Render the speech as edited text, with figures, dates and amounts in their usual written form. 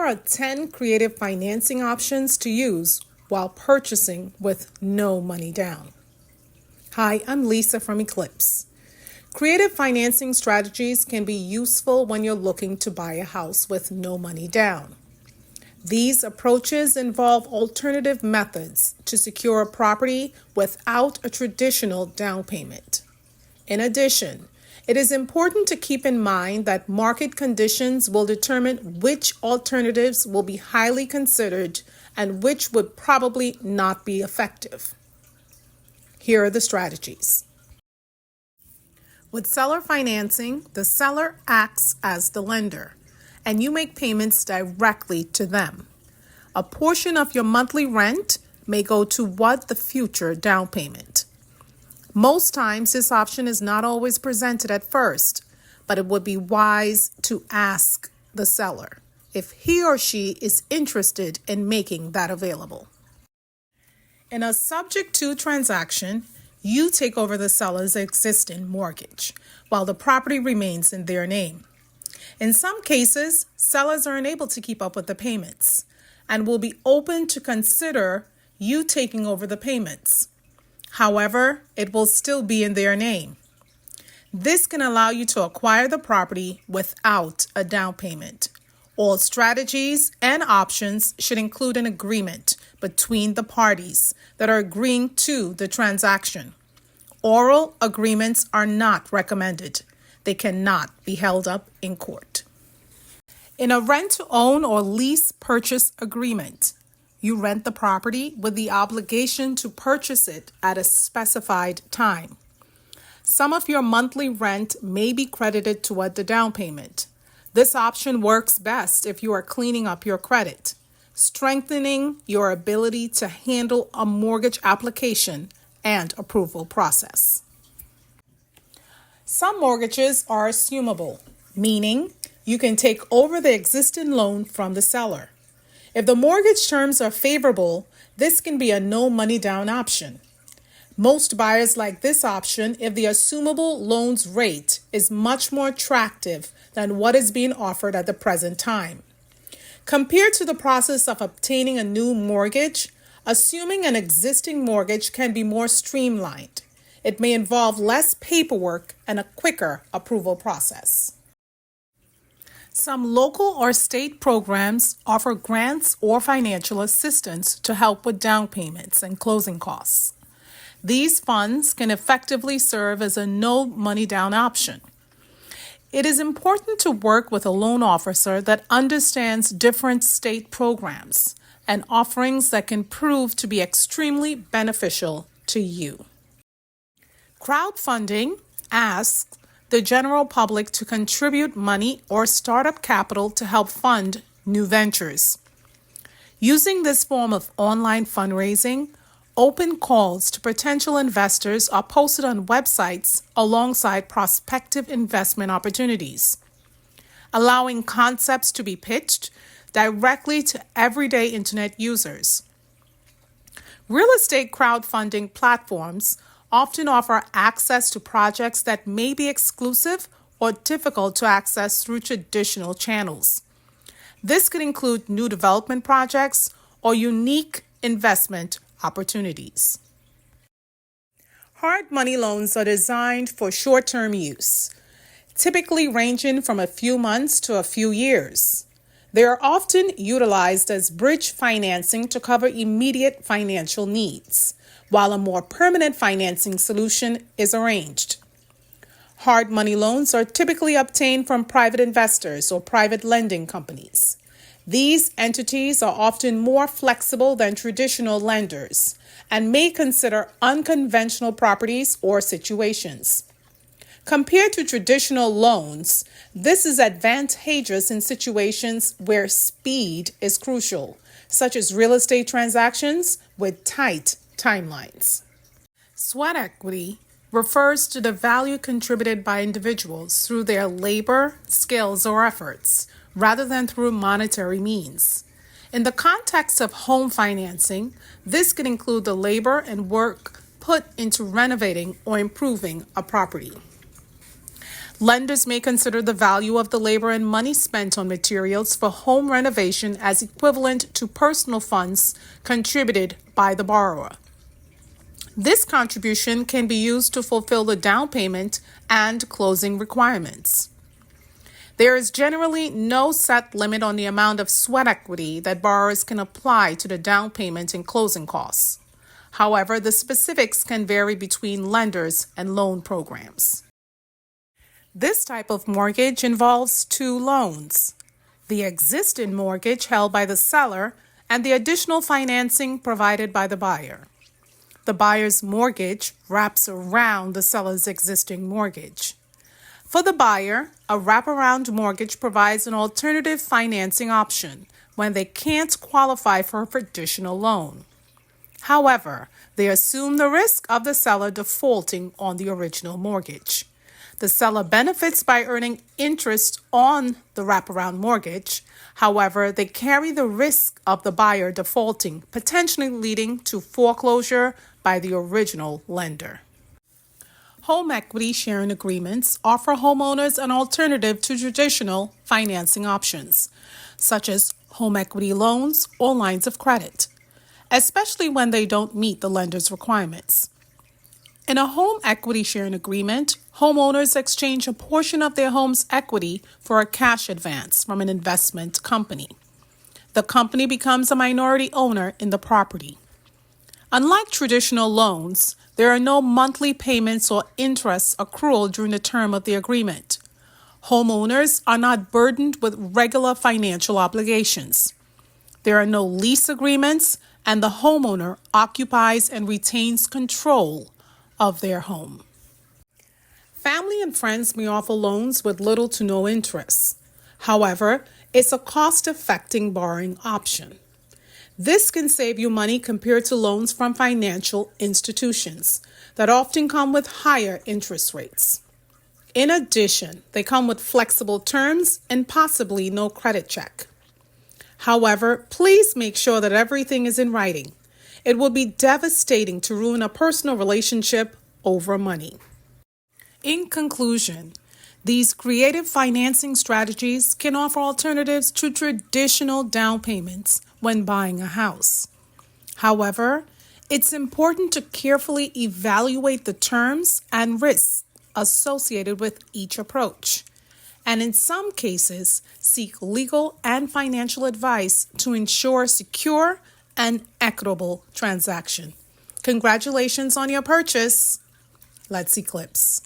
are 10 creative financing options to use while purchasing with no money down. Hi, I'm Lisa from Eclipse. Creative financing strategies can be useful when you're looking to buy a house with no money down. These approaches involve alternative methods to secure a property without a traditional down payment. In addition, it is important to keep in mind that market conditions will determine which alternatives will be highly considered and which would probably not be effective. Here are the strategies. With seller financing, the seller acts as the lender, and you make payments directly to them. A portion of your monthly rent may go toward the future down payment. Most times, this option is not always presented at first, but it would be wise to ask the seller if he or she is interested in making that available. In a subject-to transaction, you take over the seller's existing mortgage while the property remains in their name. In some cases, sellers are unable to keep up with the payments and will be open to consider you taking over the payments. However, it will still be in their name. This can allow you to acquire the property without a down payment. All strategies and options should include an agreement between the parties that are agreeing to the transaction. Oral agreements are not recommended. They cannot be held up in court. In a rent-to-own or lease purchase agreement, you rent the property with the obligation to purchase it at a specified time. Some of your monthly rent may be credited toward the down payment. This option works best if you are cleaning up your credit, strengthening your ability to handle a mortgage application and approval process. Some mortgages are assumable, meaning you can take over the existing loan from the seller. If the mortgage terms are favorable, this can be a no money down option. Most buyers like this option if the assumable loan's rate is much more attractive than what is being offered at the present time. Compared to the process of obtaining a new mortgage, assuming an existing mortgage can be more streamlined. It may involve less paperwork and a quicker approval process. Some local or state programs offer grants or financial assistance to help with down payments and closing costs. These funds can effectively serve as a no money down option. It is important to work with a loan officer that understands different state programs and offerings that can prove to be extremely beneficial to you. Crowdfunding asks the general public to contribute money or startup capital to help fund new ventures. Using this form of online fundraising, open calls to potential investors are posted on websites alongside prospective investment opportunities, allowing concepts to be pitched directly to everyday internet users. Real estate crowdfunding platforms often offer access to projects that may be exclusive or difficult to access through traditional channels. This could include new development projects or unique investment opportunities. Hard money loans are designed for short-term use, typically ranging from a few months to a few years. They are often utilized as bridge financing to cover immediate financial needs, while a more permanent financing solution is arranged. Hard money loans are typically obtained from private investors or private lending companies. These entities are often more flexible than traditional lenders and may consider unconventional properties or situations. Compared to traditional loans, this is advantageous in situations where speed is crucial, such as real estate transactions with tight timelines. Sweat equity refers to the value contributed by individuals through their labor, skills, or efforts, rather than through monetary means. In the context of home financing, this could include the labor and work put into renovating or improving a property. Lenders may consider the value of the labor and money spent on materials for home renovation as equivalent to personal funds contributed by the borrower. This contribution can be used to fulfill the down payment and closing requirements. There is generally no set limit on the amount of sweat equity that borrowers can apply to the down payment and closing costs. However, the specifics can vary between lenders and loan programs. This type of mortgage involves two loans: the existing mortgage held by the seller and the additional financing provided by the buyer. The buyer's mortgage wraps around the seller's existing mortgage. For the buyer, a wraparound mortgage provides an alternative financing option when they can't qualify for a traditional loan. However, they assume the risk of the seller defaulting on the original mortgage. The seller benefits by earning interest on the wraparound mortgage. However, they carry the risk of the buyer defaulting, potentially leading to foreclosure by the original lender. Home equity sharing agreements offer homeowners an alternative to traditional financing options, such as home equity loans or lines of credit, especially when they don't meet the lender's requirements. In a home equity sharing agreement, homeowners exchange a portion of their home's equity for a cash advance from an investment company. The company becomes a minority owner in the property. Unlike traditional loans, there are no monthly payments or interest accrual during the term of the agreement. Homeowners are not burdened with regular financial obligations. There are no lease agreements, and the homeowner occupies and retains control of their home. Family and friends may offer loans with little to no interest. However, it's a cost-effective borrowing option. This can save you money compared to loans from financial institutions that often come with higher interest rates. In addition, they come with flexible terms and possibly no credit check. However, please make sure that everything is in writing. It would be devastating to ruin a personal relationship over money. In conclusion, these creative financing strategies can offer alternatives to traditional down payments when buying a house. However, it's important to carefully evaluate the terms and risks associated with each approach, and in some cases, seek legal and financial advice to ensure a secure and equitable transaction. Congratulations on your purchase. Let's Eclipse.